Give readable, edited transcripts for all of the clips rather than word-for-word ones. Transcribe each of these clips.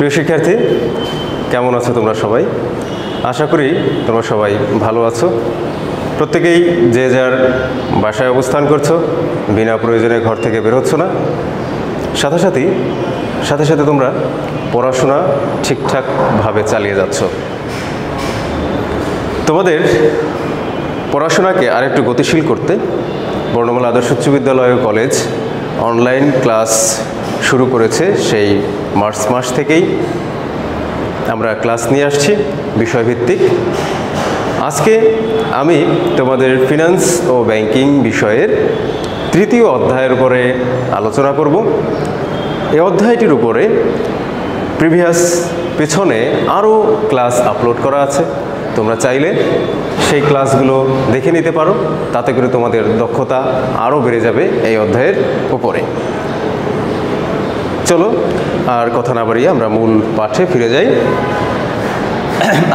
প্রিয় শিক্ষার্থী, কেমন আছো তোমরা সবাই? আশা করি তোমরা সবাই ভালো আছো। প্রত্যেকেই যে যার বাসায় অবস্থান করছো, বিনা প্রয়োজনে ঘর থেকে বেরোচ্ছ না। সাথে সাথে তোমরা পড়াশোনা ঠিকঠাকভাবে চালিয়ে যাচ্ছ। তোমাদের পড়াশোনাকে আরেকটু গতিশীল করতে বর্ণমালা আদর্শ উচ্চ বিদ্যালয় ও কলেজ অনলাইন ক্লাস শুরু করেছে। সেই মার্চ মাস থেকেই আমরা ক্লাস নিয়ে আসছি বিষয়ভিত্তিক। আজকে আমি তোমাদের ফিনান্স ও ব্যাংকিং বিষয়ের তৃতীয় অধ্যায়ের উপরে আলোচনা করব। এই অধ্যায়টির উপরে পেছনে আরও ক্লাস আপলোড করা আছে। তোমরা চাইলে সেই ক্লাসগুলো দেখে নিতে পারো, তাতে করে তোমাদের দক্ষতা আরও বেড়ে যাবে এই অধ্যায়ের উপরে। চলো আর কথা না বাড়িয়ে আমরা মূল পাঠে ফিরে যাই।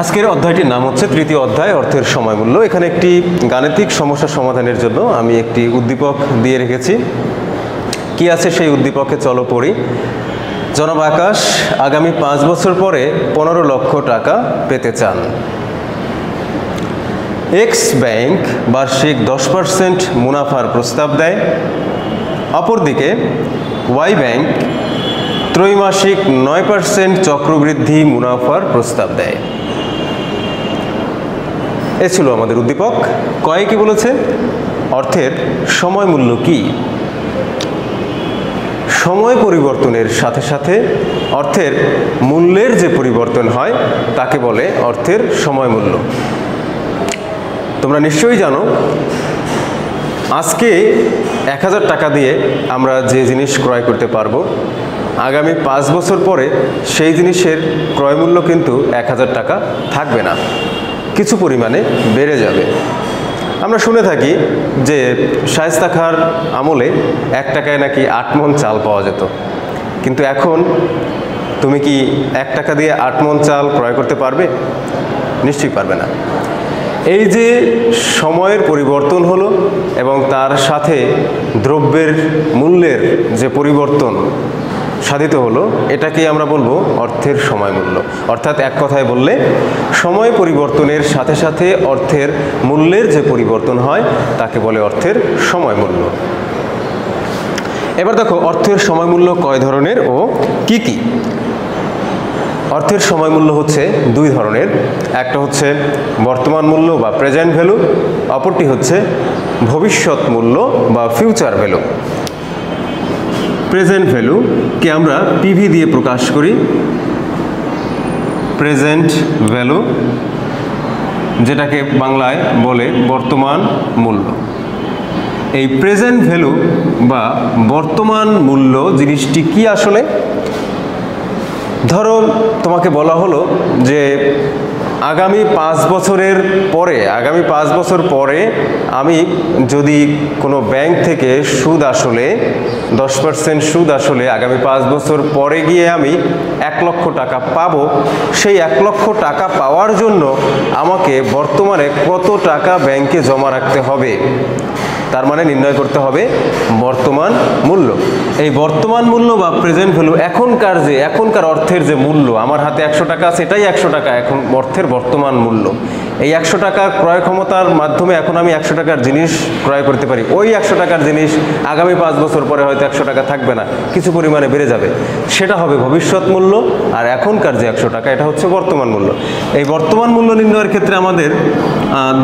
আজকের অধ্যায়টির নাম হচ্ছে তৃতীয় অধ্যায়, অর্থের সময় মূল্য। এখানে একটি গাণিতিক সমস্যা সমাধানের জন্য আমি একটি উদ্দীপক দিয়ে রেখেছি। কি আছে সেই উদ্দীপকে চলো পড়ি। জনাব আকাশ আগামী 5 বছর পরে 15 লক্ষ টাকা পেতে চান। এক্স ব্যাংক বার্ষিক 10% মুনাফার প্রস্তাব দেয়। অপরদিকে ওয়াই ব্যাংক ত্রৈমাসিক 9% চক্রবৃদ্ধি মুনাফার প্রস্তাব দেয়। এ ছিল আমাদের উদ্দীপক। কয়ে কি বলেছে? অর্থের সময় মূল্য কি? সময় পরিবর্তনের সাথে সাথে অর্থের মূল্যের যে পরিবর্তন হয় তাকে বলে অর্থের সময় মূল্য। তোমরা নিশ্চয়ই জানো, আজকে 1000 টাকা দিয়ে আমরা যে জিনিস ক্রয় করতে পারবো, আগামী 5 বছর পরে সেই জিনিসের ক্রয় মূল্য কিন্তু 1000 টাকা থাকবে না, কিছু পরিমাণে বেড়ে যাবে। আমরা শুনে থাকি যে শায়েস্তা খাঁর আমলে 1 টাকায় নাকি 8 মণ চাল পাওয়া যেত, কিন্তু এখন তুমি কি 1 টাকা দিয়ে 8 মণ চাল ক্রয় করতে পারবে? নিশ্চয়ই পারবে না। এই যে সময়ের পরিবর্তন হলো এবং তার সাথে দ্রব্যের মূল্যের যে পরিবর্তন সাধিত হলো, এটাকে আমরা বলবো অর্থের সময় মূল্য। অর্থাৎ এক কথায় বললে, সময় পরিবর্তনের সাথে সাথে অর্থের মূল্যের যে পরিবর্তন হয় তাকে বলে অর্থের সময় মূল্য। এবার দেখো, অর্থের সময় মূল্য কয় ধরনের ও কি কি? অর্থের সময় মূল্য হচ্ছে 2 ধরনের। একটা হচ্ছে বর্তমান মূল্য বা প্রেজেন্ট ভ্যালু, অপরটি হচ্ছে ভবিষ্যৎ মূল্য বা ফিউচার ভ্যালু। প্রেজেন্ট ভ্যালুকে আমরা পিভি দিয়ে প্রকাশ করি, প্রেজেন্ট ভ্যালু, যেটাকে বাংলায় বলে বর্তমান মূল্য। এই প্রেজেন্ট ভ্যালু বা বর্তমান মূল্য জিনিসটি কি আসলে? ধরো তোমাকে বলা হলো যে আগামী 5 বছর পরে আমি যদি কোনো ব্যাংক থেকে সুদ আসলে 10% সুদ আসলে আগামী 5 বছর পরে গিয়ে আমি 1 লক্ষ টাকা পাবো, সেই 1 লক্ষ টাকা পাওয়ার জন্য আমাকে বর্তমানে কত টাকা ব্যাংকে জমা রাখতে হবে, তার মানে নির্ণয় করতে হবে বর্তমান মূল্য। এই বর্তমান মূল্য বা প্রেজেন্ট ভ্যালু এখনকার অর্থের যে মূল্য, আমার হাতে 100 টাকা আছে, এটাই 100 টাকা এখন অর্থের বর্তমান মূল্য। এই 100 টাকার ক্রয় ক্ষমতার মাধ্যমে এখন আমি 100 টাকার জিনিস ক্রয় করতে পারি। ওই 100 টাকার জিনিস আগামী 5 বছর পরে হয়তো 100 টাকা থাকবে না, কিছু পরিমাণে বেড়ে যাবে, সেটা হবে ভবিষ্যৎ মূল্য। আর এখনকার যে 100 টাকা, এটা হচ্ছে বর্তমান মূল্য। এই বর্তমান মূল্য নির্ণয়ের ক্ষেত্রে আমাদের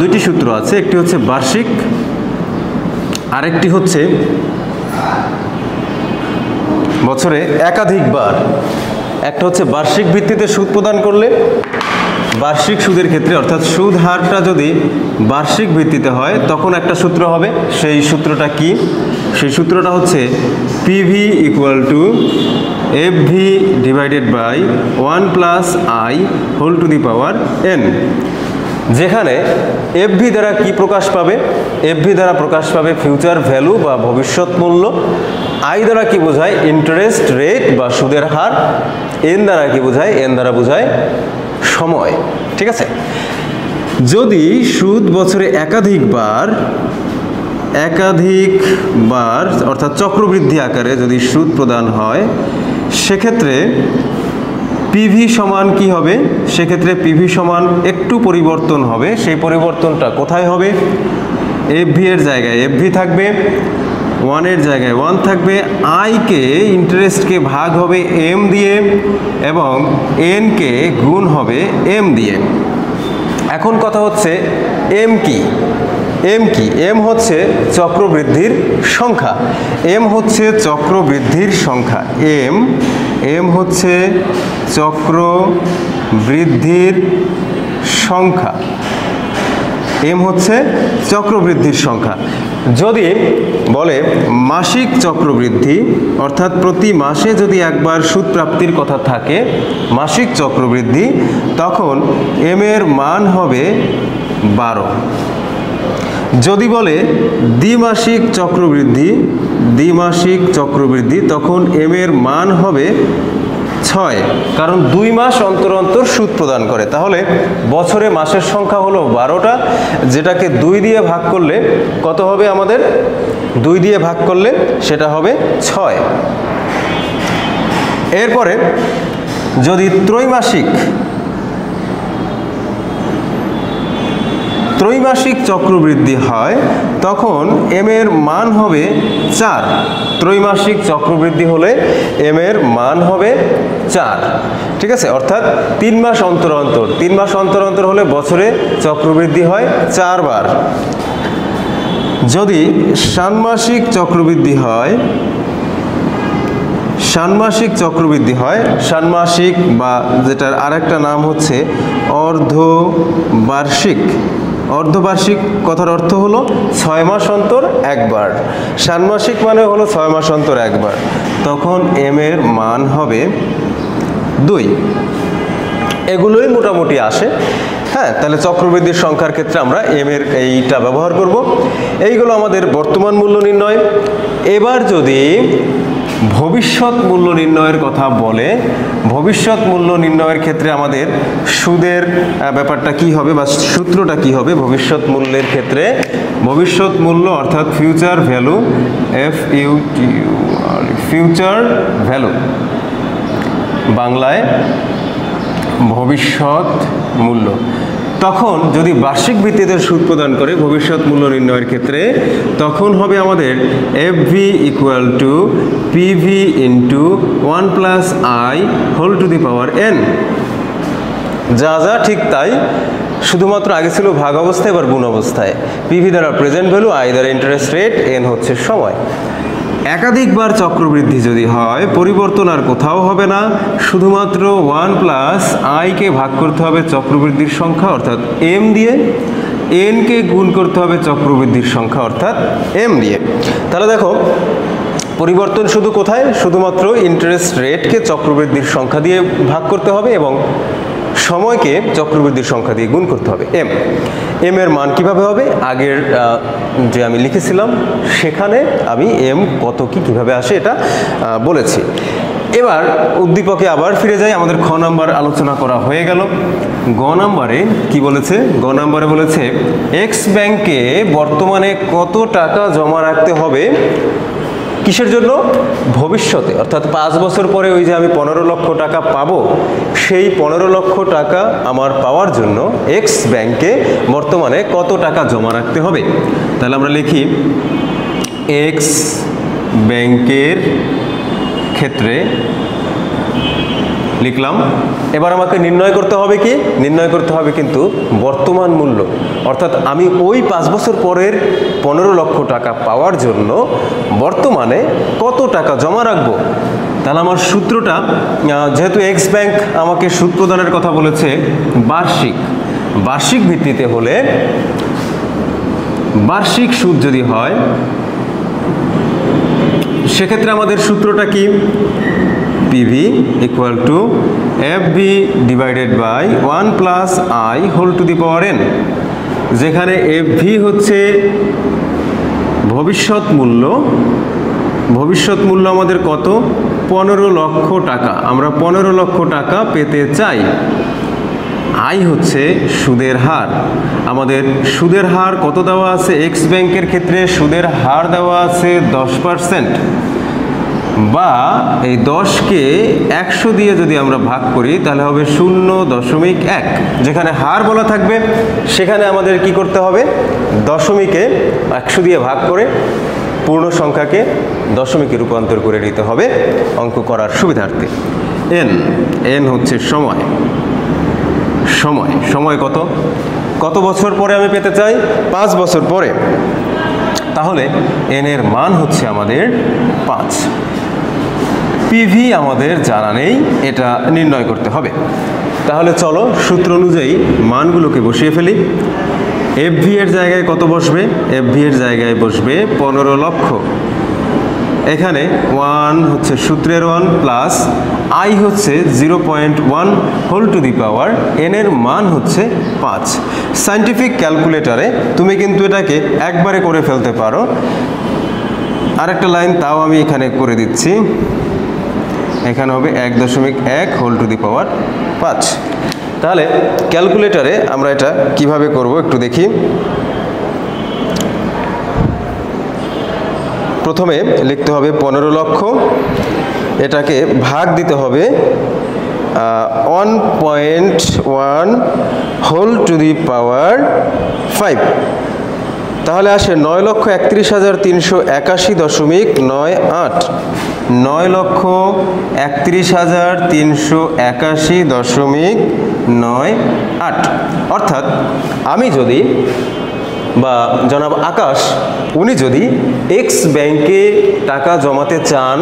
2টি সূত্র আছে। একটি হচ্ছে বার্ষিক, আরেকটি হচ্ছে বছরে একাধিকবার। একটা হচ্ছে বার্ষিক ভিত্তিতে সুদ প্রদান করলে, বার্ষিক সুদের ক্ষেত্রে অর্থাৎ সুদ হারটা যদি বার্ষিক ভিত্তিতে হয় তখন একটা সূত্র হবে। সেই সূত্রটা কি? সেই সূত্রটা হচ্ছে PV equal to FV divided by 1 plus I whole to the power N. যেখানে এফভি দ্বারা কি প্রকাশ পাবে? এফভি দ্বারা প্রকাশ পাবে ফিউচার ভ্যালু বা ভবিষ্যৎ মূল্য। আই দ্বারা কি বোঝায়? ইন্টারেস্ট রেট বা সুদের হার। এন দ্বারা কি বোঝায়? এন দ্বারা বোঝায় সময়। ঠিক আছে? যদি সুদ বছরে একাধিকবার অর্থাৎ চক্রবৃদ্ধি আকারে যদি সুদ প্রদান হয়, সেক্ষেত্রে পিভি সমান কি হবে, সেক্ষেত্রে পিভি সমান একটু পরিবর্তন হবে। সেই পরিবর্তনটা কোথায় হবে? এফভি এর জায়গায় এফভি থাকবে, 1 এর জায়গায় 1 থাকবে, আইকে ইন্টারেস্টকে ভাগ হবে এম দিয়ে এবং এনকে গুণ হবে এম দিয়ে। এখন কথা হচ্ছে এম কি? এম কি? এম হচ্ছে চক্রবৃদ্ধির সংখ্যা। এম হচ্ছে চক্রবৃদ্ধির সংখ্যা। এম হচ্ছে চক্রবৃদ্ধির সংখ্যা। এম হচ্ছে চক্রবৃদ্ধির সংখ্যা। যদি বলে মাসিক চক্রবৃদ্ধি, অর্থাৎ প্রতি মাসে যদি একবার সুদ প্রাপ্তির কথা থাকে, মাসিক চক্রবৃদ্ধি, তখন এম এর মান হবে 12। যদি বলে দ্বিমাসিক চক্রবৃদ্ধি, তখন এম এর মান হবে 6, কারণ 2 মাস অন্তর অন্তর সুদ প্রদান করে। তাহলে বছরে মাসের সংখ্যা হলো 12টা, যেটাকে 2 দিয়ে ভাগ করলে কত হবে? আমাদের 2 দিয়ে ভাগ করলে সেটা হবে 6। এরপরে যদি ত্রৈমাসিক চক্রবৃদ্ধি হয়, তখন এম এর মান হবে 4। ত্রৈমাসিক চক্রবৃদ্ধি হলে এম এর মান হবে 4। ঠিক আছে, অর্থাৎ 3 মাস অন্তর অন্তর, 3 মাস অন্তর অন্তর হলে বছরে চক্রবৃদ্ধি হয় 4 বার। যদি ষান্মাসিক চক্রবৃদ্ধি হয়, ষান্মাসিক বা যেটার আরেকটা নাম হচ্ছে অর্ধবার্ষিক কথার অর্থ হলো 6 মাস অন্তর একবার। ষান্মাসিক মানে হলো 6 মাস অন্তর একবার, তখন এম এর মান হবে 2। এগুলোই মোটামুটি আসে। হ্যাঁ, তাহলে চক্রবৃদ্ধির সংখ্যার ক্ষেত্রে আমরা এম এর এইটা ব্যবহার করব। এইগুলো আমাদের বর্তমান মূল্য নির্ণয়। এবার যদি ভবিষ্যৎ মূল্য নির্ণয়ের কথা বলে, ভবিষ্যৎ মূল্য নির্ণয়ের ক্ষেত্রে আমাদের সুদের ব্যাপারটা কি হবে বা সূত্রটা কি হবে? ভবিষ্যৎ মূল্যের ক্ষেত্রে ভবিষ্যৎ মূল্য অর্থাৎ ফিউচার ভ্যালু, ফিউচার ভ্যালু, বাংলায় ভবিষ্যৎ মূল্য। তখন যদি বার্ষিক ভিত্তিতে সুদ প্রদান করে ভবিষ্যৎ মূল্য নির্ণয়ের ক্ষেত্রে, তখন হবে আমাদের FV equal to PV into 1 plus I whole to the power N. যা ঠিক তাই, শুধুমাত্র আগে ছিল ভাগ অবস্থায়, এবার গুণ অবস্থায়। পিভি দ্বারা প্রেজেন্ট ভ্যালু, আই দ্বারা ইন্টারেস্ট রেট, এন হচ্ছে সময়। একাধিকবার চক্রবৃদ্ধি যদি হয়, পরিবর্তন আর কোথাও হবে না, শুধুমাত্র 1 প্লাস আইকে ভাগ করতে হবে চক্রবৃদ্ধির সংখ্যা অর্থাৎ এম দিয়ে, এনকে গুণ করতে হবে চক্রবৃদ্ধির সংখ্যা অর্থাৎ এম দিয়ে। তাহলে দেখো পরিবর্তন শুধু কোথায়? শুধুমাত্র ইন্টারেস্ট রেটকে চক্রবৃদ্ধির সংখ্যা দিয়ে ভাগ করতে হবে এবং সময়কে চক্রবৃদ্ধির সংখ্যা দিয়ে গুণ করতে হবে। এম এর মান কিভাবে হবে? আগের যে আমি লিখেছিলাম সেখানে আমি এম কত কিভাবে আসে এটা বলেছি। এবার উদ্দীপকে আবার ফিরে যাই। আমাদের খ নাম্বার আলোচনা করা হয়ে গেল। গ নাম্বারে কি বলেছে? গ নাম্বারে বলেছে এক্স ব্যাংকে বর্তমানে কত টাকা জমা রাখতে হবে, কিসের জন্য? ভবিষ্যতে, অর্থাৎ 5 বছর পরে ওই যে আমি 15 লক্ষ টাকা পাবো, সেই 15 লক্ষ টাকা আমার পাওয়ার জন্য এক্স ব্যাংকে বর্তমানে কত টাকা জমা রাখতে হবে। তাহলে আমরা লিখি এক্স ব্যাংকের ক্ষেত্রে লিখলাম। এবার আমাকে নির্ণয় করতে হবে কি? নির্ণয় করতে হবে কিন্তু বর্তমান মূল্য, অর্থাৎ আমি ওই 5 বছর পরের 15 লক্ষ টাকা পাওয়ার জন্য বর্তমানে কত টাকা জমা রাখবো। তাহলে আমার সূত্রটা, যেহেতু এক্স ব্যাংক আমাকে সুদ প্রদানের কথা বলেছে বার্ষিক ভিত্তিতে হলে, বার্ষিক সুদ যদি হয় সেক্ষেত্রে আমাদের সূত্রটা কি? PV equal to FV divided by 1 plus I whole to the power N, যেখানে এফভি হচ্ছে ভবিষ্যৎ মূল্য। ভবিষ্যৎ মূল্য আমাদের কত? 15 লক্ষ টাকা। আমরা 15 লক্ষ টাকা পেতে চাই। আই হচ্ছে সুদের হার। আমাদের সুদের হার কত দেওয়া আছে? এক্স ব্যাংকের ক্ষেত্রে সুদের হার দেওয়া আছে 10%। বা এই 10কে 100 দিয়ে যদি আমরা ভাগ করি তাহলে হবে 0.1। যেখানে হার বলা থাকবে সেখানে আমাদের কি করতে হবে, দশমিকে 100 দিয়ে ভাগ করে পূর্ণ সংখ্যাকে দশমিকে রূপান্তর করে নিতে হবে অঙ্ক করার সুবিধার্থে। এন হচ্ছে সময়। সময় কত বছর পরে আমি পেতে চাই? 5 বছর পরে। তাহলে এন এর মান হচ্ছে আমাদের 5। পিভি আমাদের জানা নেই, এটা নির্ণয় করতে হবে। তাহলে চলো সূত্র অনুযায়ী মানগুলোকে বসিয়ে ফেলি। এফভি এর জায়গায় কত বসবে? এফভি এর জায়গায় বসবে 15 লক্ষ। এখানে 1 হচ্ছে সূত্রের 1 প্লাস আই হচ্ছে 0.1 whole to the power N এর মান হচ্ছে 5। সায়েন্টিফিক ক্যালকুলেটরে তুমি কিন্তু এটাকে একবারে করে ফেলতে পারো। আরেকটা লাইন তাও আমি এখানে করে দিচ্ছি। এখানে হবে 1.1 হোল টু দি পাওয়ার 5। তাহলে ক্যালকুলেটরে আমরা এটা কিভাবে করব একটু দেখি। প্রথমে লিখতে হবে 15 লক্ষ, এটাকে ভাগ দিতে হবে 1.1 হোল টু দি পাওয়ার 5। তাহলে আসে 9,31,381.98। 9,31,381.98। অর্থাৎ আমি যদি বা জনাব আকাশ উনি যদি এক্স ব্যাংকে টাকা জমাতে চান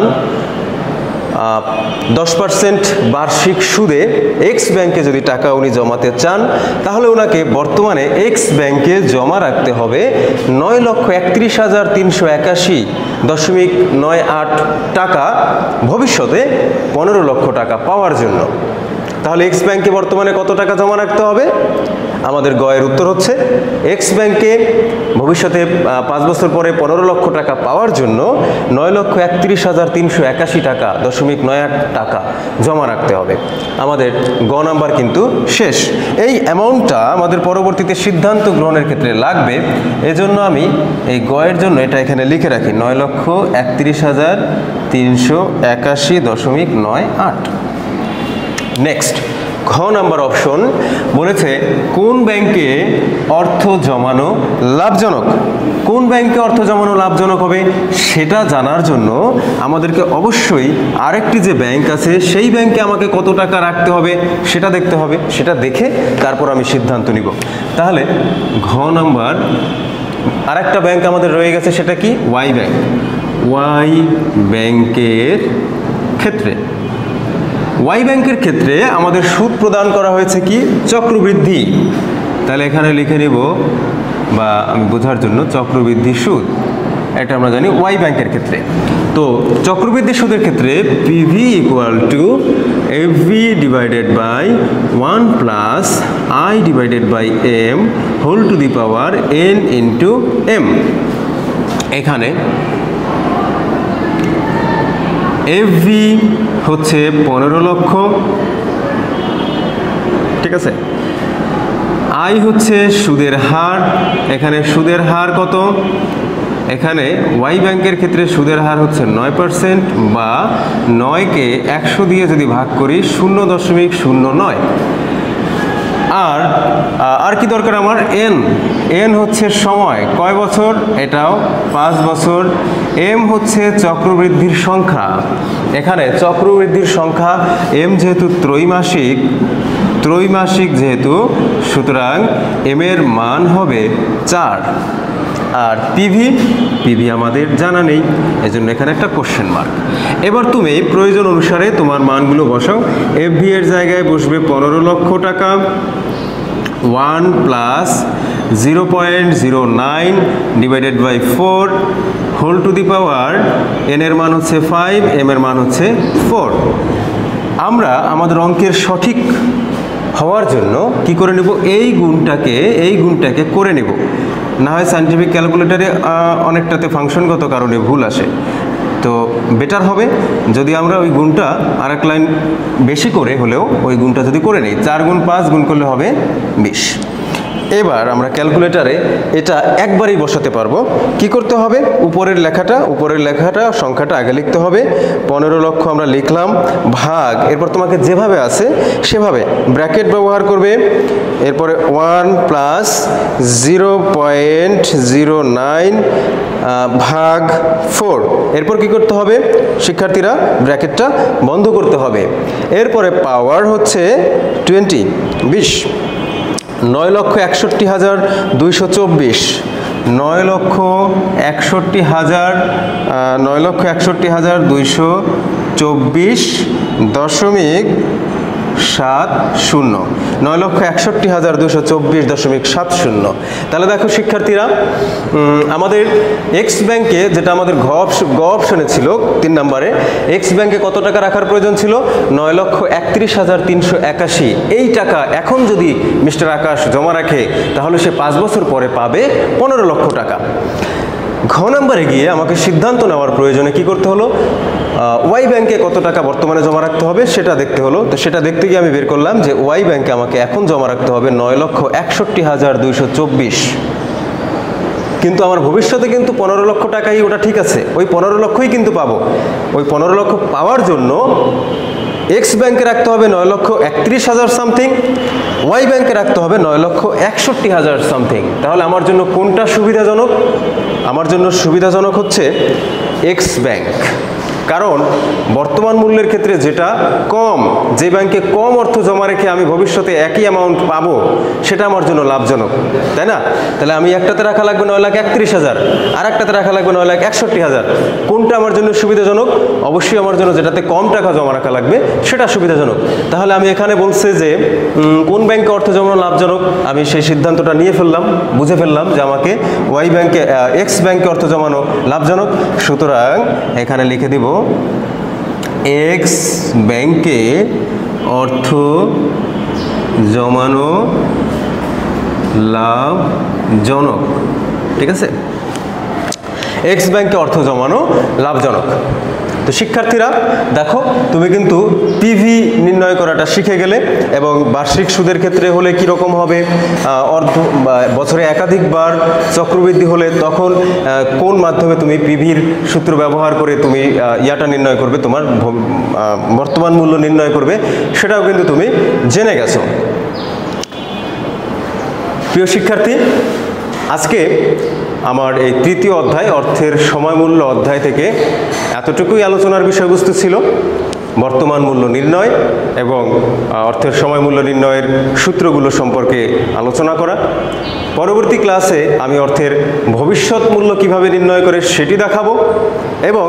10% বার্ষিক সুদে, এক্স ব্যাংকে যদি টাকা উনি জমাতে চান তাহলে ওনাকে বর্তমানে এক্স ব্যাংকে জমা রাখতে হবে 9,31,381.98 টাকা, ভবিষ্যতে 15 লক্ষ টাকা পাওয়ার জন্য। তাহলে এক্স ব্যাংকে বর্তমানে কত টাকা জমা রাখতে হবে? আমাদের গয়ের উত্তর হচ্ছে এক্স ব্যাংকে ভবিষ্যতে 5 বছর পরে 15 লক্ষ টাকা পাওয়ার জন্য 9,31,381.98 টাকা জমা রাখতে হবে। আমাদের গ নাম্বার কিন্তু শেষ। এই অ্যামাউন্টটা আমাদের পরবর্তীতে সিদ্ধান্ত গ্রহণের ক্ষেত্রে লাগবে, এজন্য আমি এই গয়ের জন্য এটা এখানে লিখে রাখি 9,31,381.98। নেক্সট ঘ নাম্বার অপশন বলেছে কোন ব্যাংকে অর্থ জমানো লাভজনক। কোন ব্যাংকে অর্থ জমানো লাভজনক হবে সেটা জানার জন্য আমাদেরকে অবশ্যই আরেকটি যে ব্যাংক আছে সেই ব্যাংকে আমাকে কত টাকা রাখতে হবে সেটা দেখতে হবে। সেটা দেখে তারপর আমি সিদ্ধান্ত নিব। তাহলে ঘ নাম্বার আরেকটা ব্যাংক আমাদের রয়ে গেছে, সেটা কি? Y bank. ওয়াই ব্যাংকের ক্ষেত্রে ওয়াই ব্যাংকের ক্ষেত্রে আমাদের সুদ প্রদান করা হয়েছে কি? চক্রবৃদ্ধি। তাহলে এখানে লিখে নেব বা আমি বোঝার জন্য চক্রবৃদ্ধি সুদ, এটা আমরা জানি ওয়াই ব্যাংকের ক্ষেত্রে। তো চক্রবৃদ্ধি সুদের ক্ষেত্রে PV equal to FV divided by 1 plus I divided by M whole to the power N into M. এখানে এফভি হচ্ছে 15 লক্ষ, ঠিক আছে। আই হচ্ছে সুদের হার, এখানে সুদের হার কত? এখানে ওয়াই ব্যাংকের ক্ষেত্রে সুদের হার হচ্ছে 9% বা 9কে 100 দিয়ে যদি ভাগ করি 0.09। আর কি দরকার আমার? এন হচ্ছে সময়, কয় বছর? এটাও 5 বছর। এম হচ্ছে চক্রবৃদ্ধির সংখ্যা, এখানে চক্রবৃদ্ধির সংখ্যা এম যেহেতু ত্রৈমাসিক যেহেতু, সুতরাং এম এর মান হবে 4। আর পিভি আমাদের জানা নেই, এজন্য এখানে একটা কোশ্চেন মার্ক। এবার তুমি প্রয়োজন অনুসারে তোমার মানগুলো বসাও। এফভি এর জায়গায় বসবে 15 লক্ষ টাকা, 1 plus 0.09 divided by 4 whole to the power N এর মান হচ্ছে 5, এম এর মান হচ্ছে 4। আমরা আমাদের অঙ্কের সঠিক হওয়ার জন্য কি করে নেব? এই গুণটাকে করে নেব। না হয় সায়েন্টিফিক ক্যালকুলেটরে অনেকটাতে ফাংশনগত কারণে ভুল আসে, তো বেটার হবে যদি আমরা ওই গুণটা আরেক লাইন বেশি করে হলেও ওই গুণটা যদি করে নিই। 4 গুণ 5 গুণ করলে হবে 20। এবার আমরা ক্যালকুলেটরে এটা একবারেই বসাতে পারবো। কি করতে হবে, উপরের লেখাটা সংখ্যাটা আগে লিখতে হবে। 15 লক্ষ আমরা লিখলাম, ভাগ, এরপর তোমাকে যেভাবে আছে সেভাবে ব্র্যাকেট ব্যবহার করবে। এরপরে 1 প্লাস 0.09 ভাগ 4। এরপর কি করতে হবে শিক্ষার্থীরা, ব্র্যাকেটটা বন্ধ করতে হবে। এরপরে পাওয়ার হচ্ছে 20। 9,61,224, 9,61,224.70, 9,61,224.70। তাহলে দেখো শিক্ষার্থীরা, আমাদের এক্স ব্যাংকে, যেটা আমাদের গ অপশনে ছিল 3 নম্বরে, এক্স ব্যাংকে কত টাকা রাখার প্রয়োজন ছিল? 9,31,381। এই টাকা এখন যদি মিস্টার আকাশ জমা রাখে তাহলে সে 5 বছর পরে পাবে 15 লক্ষ টাকা। ঘ নম্বরে গিয়ে আমাকে সিদ্ধান্ত নেওয়ার প্রয়োজনে কি করতে হলো, ওয়াই ব্যাংকে কত টাকা বর্তমানে জমা রাখতে হবে সেটা দেখতে হলো। তো সেটা দেখতে গিয়ে আমি বের করলাম যে ওয়াই ব্যাংকে আমাকে এখন জমা রাখতে হবে 9,61,224। কিন্তু আমার ভবিষ্যতে কিন্তু 15 লক্ষ টাকাই, ওটা ঠিক আছে, ওই 15 লক্ষই কিন্তু পাবো। ওই 15 লক্ষ পাওয়ার জন্য এক্স ব্যাংকে রাখতে হবে 9,31,000 সামথিং, ওয়াই ব্যাংকে রাখতে হবে 9,61,000 সামথিং। তাহলে আমার জন্য কোনটা সুবিধাজনক? আমার জন্য সুবিধাজনক হচ্ছে এক্স ব্যাংক, কারণ বর্তমান মূল্যের ক্ষেত্রে যেটা কম, যে ব্যাংকে কম অর্থ জমা রেখে আমি ভবিষ্যতে একই অ্যামাউন্ট পাবো, সেটা আমার জন্য লাভজনক, তাই না? তাহলে আমি একটাতে রাখা লাগবে 9,31,000, আর একটাতে রাখা লাগবে 9,61,000। কোনটা আমার জন্য সুবিধাজনক? অবশ্যই আমার জন্য যেটাতে কম টাকা জমা রাখা লাগবে সেটা সুবিধাজনক। তাহলে আমি এখানে বলছে যে কোন ব্যাংকে অর্থ জমানো লাভজনক, আমি সেই সিদ্ধান্তটা নিয়ে ফেললাম, বুঝে ফেললাম যে আমাকে ওয়াই ব্যাংকে, এক্স ব্যাংকে অর্থ জমানো লাভজনক। সুতরাং এখানে লিখে দিব এক্স ব্যাংকে অর্থ জমানো লাভজনক। ঠিক আছে, এক্স ব্যাংকে অর্থ জমানো লাভজনক। তো শিক্ষার্থীরা দেখো, তুমি কিন্তু পিভি নির্ণয় করাটা শিখে গেলে, এবং বার্ষিক সুদের ক্ষেত্রে হলে কীরকম হবে, বছরে একাধিকবার চক্রবৃদ্ধি হলে তখন কোন মাধ্যমে তুমি পিভির সূত্র ব্যবহার করে তুমি ইয়াটা নির্ণয় করবে, তোমার বর্তমান মূল্য নির্ণয় করবে, সেটাও কিন্তু তুমি জেনে গেছো। প্রিয় শিক্ষার্থী, আজকে আমার এই তৃতীয় অধ্যায়, অর্থের সময়মূল্য অধ্যায় থেকে এতটুকুই আলোচনার বিষয়বস্তু ছিল। বর্তমান মূল্য নির্ণয় এবং অর্থের সময়মূল্য নির্ণয়ের সূত্রগুলো সম্পর্কে আলোচনা করা। পরবর্তী ক্লাসে আমি অর্থের ভবিষ্যৎ মূল্য কিভাবে নির্ণয় করে সেটি দেখাবো, এবং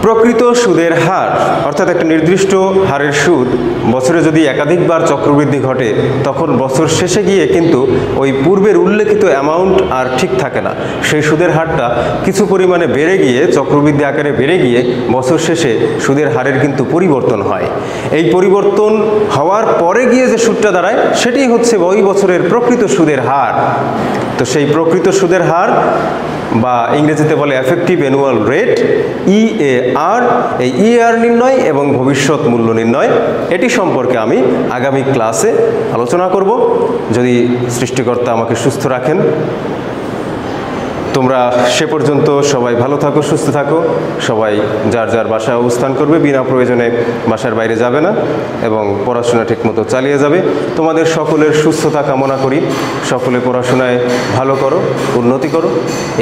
প্রকৃত সুদের হার, অর্থাৎ একটা নির্দিষ্ট হারের সুদ বছরে যদি একাধিকবার চক্রবৃদ্ধি ঘটে, তখন বছর শেষে গিয়ে কিন্তু ওই পূর্বের উল্লেখিত অ্যামাউন্ট আর ঠিক থাকে না, সেই সুদের হারটা কিছু পরিমাণে বেড়ে গিয়ে, চক্রবৃদ্ধি আকারে বেড়ে গিয়ে বছর শেষে সুদের হারের কিন্তু পরিবর্তন হয়। এই পরিবর্তন হওয়ার পরে গিয়ে যে সুদটা দাঁড়ায়, সেটি হচ্ছে ওই বছরের প্রকৃত সুদের হার। তো সেই প্রকৃত সুদের হার, বা ইংরেজিতে বলে এফেক্টিভ অ্যানুয়াল রেট, EAR, এই EAR নির্ণয় এবং ভবিষ্যৎ মূল্য নির্ণয়, এটি সম্পর্কে আমি আগামী ক্লাসে আলোচনা করব, যদি সৃষ্টিকর্তা আমাকে সুস্থ রাখেন। তোমরা সে পর্যন্ত সবাই ভালো থাকো, সুস্থ থাকো, সবাই যার যার বাসায় অবস্থান করবে, বিনা প্রয়োজনে বাসার বাইরে যাবে না, এবং পড়াশোনা ঠিকমতো চালিয়ে যাবে। তোমাদের সকলের সুস্থতা কামনা করি, সকলে পড়াশোনায় ভালো করো, উন্নতি করো,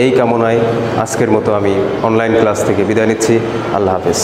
এই কামনায় আজকের মতো আমি অনলাইন ক্লাস থেকে বিদায় নিচ্ছি। আল্লাহ হাফেজ।